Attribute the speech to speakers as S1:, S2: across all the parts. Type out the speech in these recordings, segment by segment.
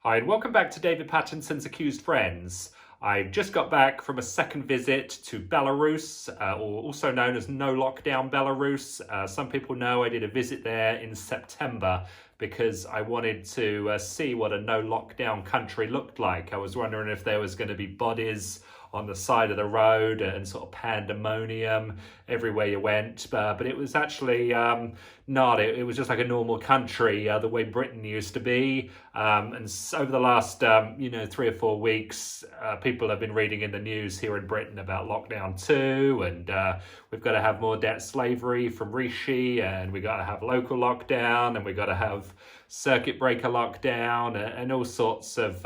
S1: Hi, and welcome back to David Pattinson's Accused Friends. I've just got back from a second visit to Belarus, or also known as No Lockdown Belarus. Some people know I did a visit there in September because I wanted to see what a no lockdown country looked like. I was wondering if there was going to be bodies on the side of the road and sort of pandemonium everywhere you went, but it was actually not. It was just like a normal country, the way Britain used to be. Over the last 3 or 4 weeks, people have been reading in the news here in Britain about lockdown 2, and we've got to have more debt slavery from Rishi, and we've got to have local lockdown, and we've got to have circuit breaker lockdown, and all sorts of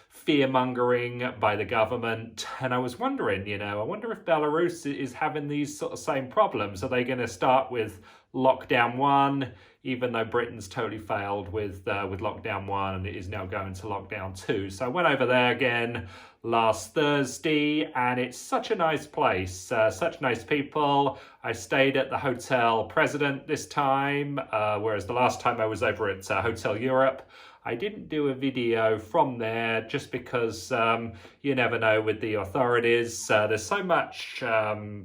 S1: fear-mongering by the government. And I was wondering, I wonder if Belarus is having these sort of same problems. Are they going to start with lockdown 1, even though Britain's totally failed with lockdown 1 and it is now going to lockdown 2? So I went over there again last Thursday, and it's such a nice place, such nice people. I stayed at the Hotel President this time, whereas the last time I was over at Hotel Europe. I didn't do a video from there just because you never know with the authorities. There's so much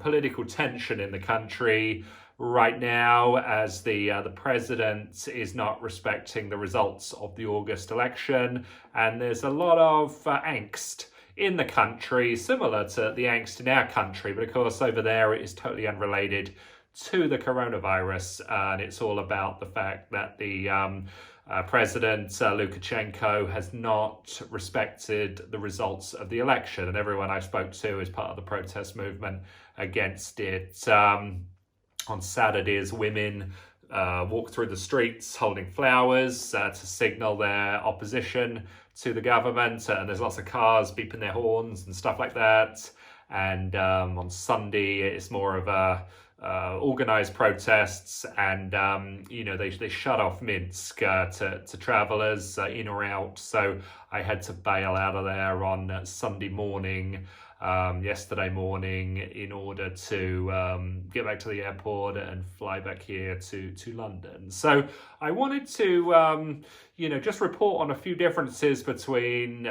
S1: political tension in the country right now, as the president is not respecting the results of the August election, and there's a lot of angst in the country, similar to the angst in our country, but of course over there it is totally unrelated to the coronavirus, and it's all about the fact that the President Lukashenko has not respected the results of the election, and everyone I spoke to is part of the protest movement against it. On Saturdays, women walk through the streets holding flowers to signal their opposition to the government, and there's lots of cars beeping their horns and stuff like that. And on Sunday, it's more of a organized protests, and they shut off Minsk to travelers in or out. So I had to bail out of there on Sunday morning, yesterday morning, in order to get back to the airport and fly back here to London. So I wanted to just report on a few differences between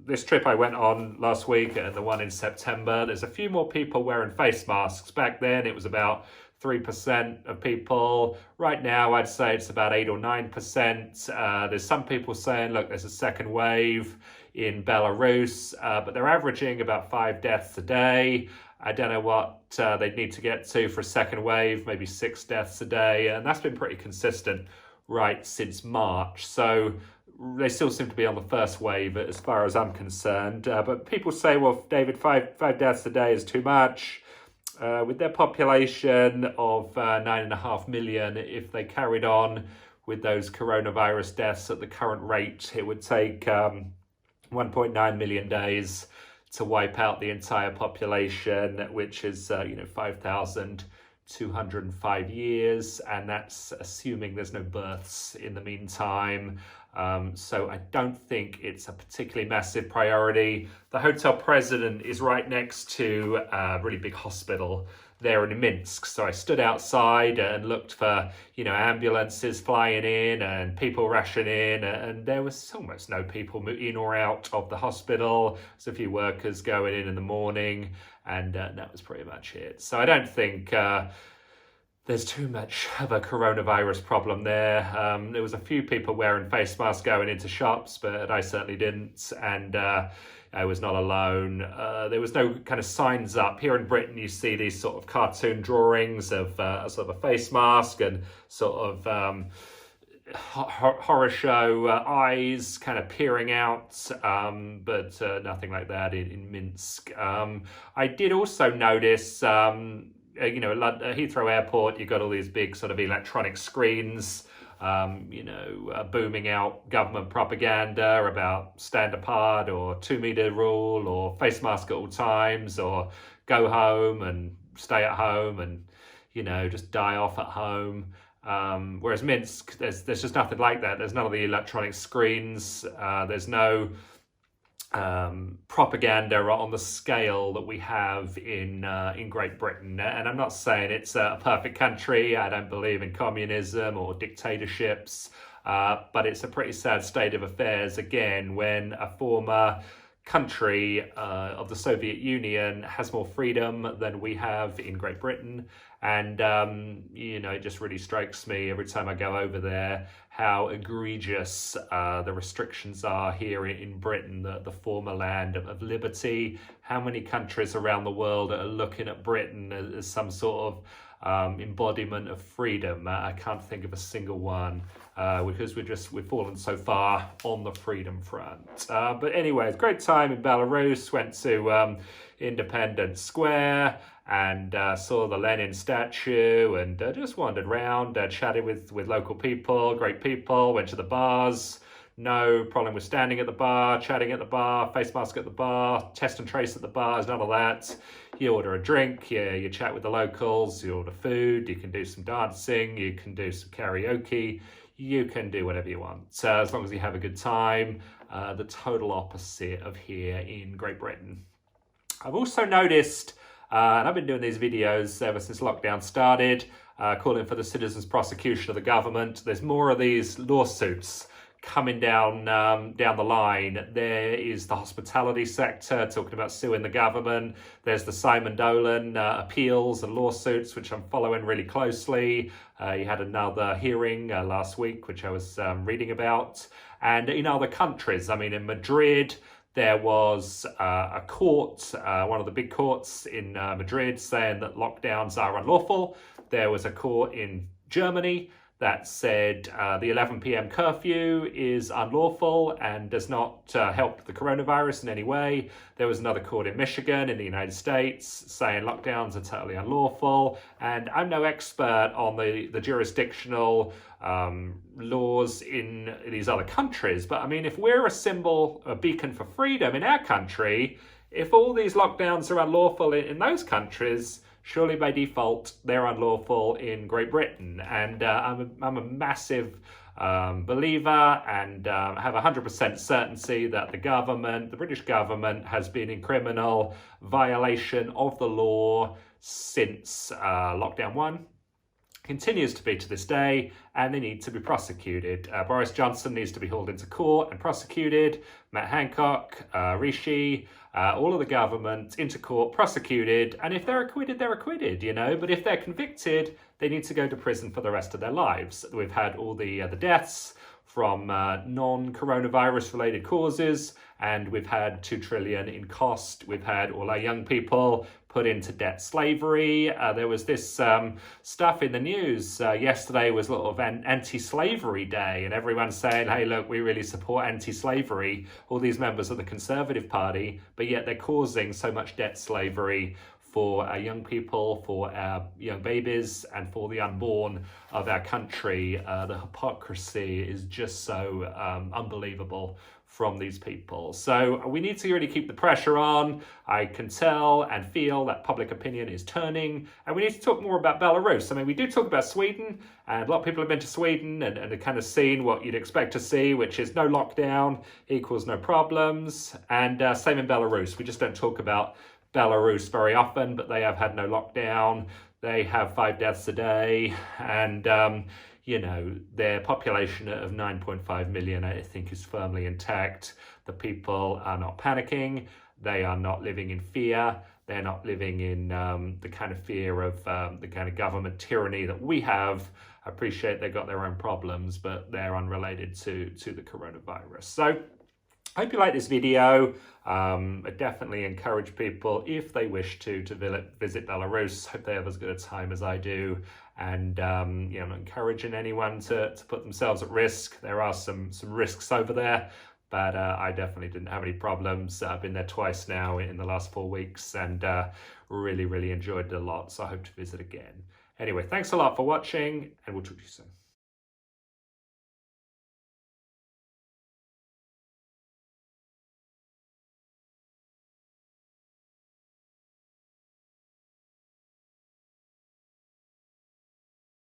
S1: this trip I went on last week and the one in September. There's a few more people wearing face masks. Back then it was about 3% of people. Right now I'd say it's about 8 or 9%. There's some people saying, look, there's a second wave in Belarus, but they're averaging about 5 deaths a day. I don't know what they'd need to get to for a second wave, maybe 6 deaths a day, and that's been pretty consistent right since March. So they still seem to be on the first wave as far as I'm concerned. But people say, well, David, five deaths a day is too much. With their population of 9.5 million, if they carried on with those coronavirus deaths at the current rate, it would take 1.9 million days to wipe out the entire population, which is 5,205 years, and that's assuming there's no births in the meantime. So I don't think it's a particularly massive priority. The Hotel President is right next to a really big hospital there in Minsk. So I stood outside and looked for, ambulances flying in and people rushing in, and there was almost no people in or out of the hospital. There's a few workers going in the morning, and that was pretty much it. So I don't think there's too much of a coronavirus problem there. There was a few people wearing face masks going into shops, but I certainly didn't, and I was not alone. There was no kind of signs up. Here in Britain, you see these sort of cartoon drawings of sort of a face mask and sort of horror show eyes kind of peering out, but nothing like that in Minsk. I did also notice at Heathrow Airport, you've got all these big sort of electronic screens, booming out government propaganda about stand apart or 2-meter rule or face mask at all times or go home and stay at home and, just die off at home. Whereas Minsk, there's just nothing like that. There's none of the electronic screens. There's no propaganda on the scale that we have in Great Britain. And I'm not saying it's a perfect country. I don't believe in communism or dictatorships. But it's a pretty sad state of affairs again when a former country of the Soviet Union has more freedom than we have in Great Britain. And, it just really strikes me every time I go over there how egregious the restrictions are here in Britain, the former land of liberty. How many countries around the world are looking at Britain as some sort of embodiment of freedom? I can't think of a single one because we've fallen so far on the freedom front. But anyway, it's a great time in Belarus. Went to Independence Square and saw the Lenin statue and just wandered around, chatted with local people, great people, went to the bars. No problem with standing at the bar, chatting at the bar, face mask at the bar, test and trace at the bars, none of that. You order a drink, you chat with the locals, you order food, you can do some dancing, you can do some karaoke, you can do whatever you want. As long as you have a good time, the total opposite of here in Great Britain. I've also noticed, and I've been doing these videos ever since lockdown started, calling for the citizens' prosecution of the government. There's more of these lawsuits coming down the line. There is the hospitality sector talking about suing the government. There's the Simon Dolan appeals and lawsuits, which I'm following really closely. He had another hearing last week, which I was reading about. And in other countries, I mean, in Madrid, there was a court, one of the big courts in Madrid, saying that lockdowns are unlawful. There was a court in Germany that said the 11 p.m. curfew is unlawful and does not help the coronavirus in any way. There was another court in Michigan in the United States saying lockdowns are totally unlawful. And I'm no expert on the jurisdictional laws in these other countries, but I mean, if we're a symbol, a beacon for freedom in our country, if all these lockdowns are unlawful in those countries, surely by default they're unlawful in Great Britain. And I'm a massive believer and have 100% certainty that the British government, has been in criminal violation of the law since lockdown 1. Continues to be to this day, and they need to be prosecuted. Boris Johnson needs to be hauled into court and prosecuted. Matt Hancock, Rishi, all of the government into court, prosecuted, and if they're acquitted, they're acquitted, but if they're convicted, they need to go to prison for the rest of their lives. We've had all the deaths from non-coronavirus related causes, and we've had 2 trillion in cost. We've had all our young people put into debt slavery. There was this stuff in the news yesterday was a lot of anti-slavery day, and everyone's saying, hey, look, we really support anti-slavery, all these members of the Conservative Party, but yet they're causing so much debt slavery for our young people, for our young babies, and for the unborn of our country. The hypocrisy is just so unbelievable from these people. So we need to really keep the pressure on. I can tell and feel that public opinion is turning, and we need to talk more about Belarus. I mean, we do talk about Sweden, and a lot of people have been to Sweden and have kind of seen what you'd expect to see, which is no lockdown equals no problems, and same in Belarus. We just don't talk about Belarus very often, but they have had no lockdown. They have 5 deaths a day, and their population of 9.5 million, I think, is firmly intact. The people are not panicking. They are not living in fear. They're not living in the kind of fear of the kind of government tyranny that we have. I appreciate they've got their own problems, but they're unrelated to the coronavirus. So I hope you like this video. I definitely encourage people, if they wish to visit Belarus, hope they have as good a time as I do. And I'm not encouraging anyone to put themselves at risk. There are some risks over there, but I definitely didn't have any problems. I've been there twice now in the last 4 weeks, and really, really enjoyed it a lot. So I hope to visit again. Anyway, thanks a lot for watching, and we'll talk to you soon.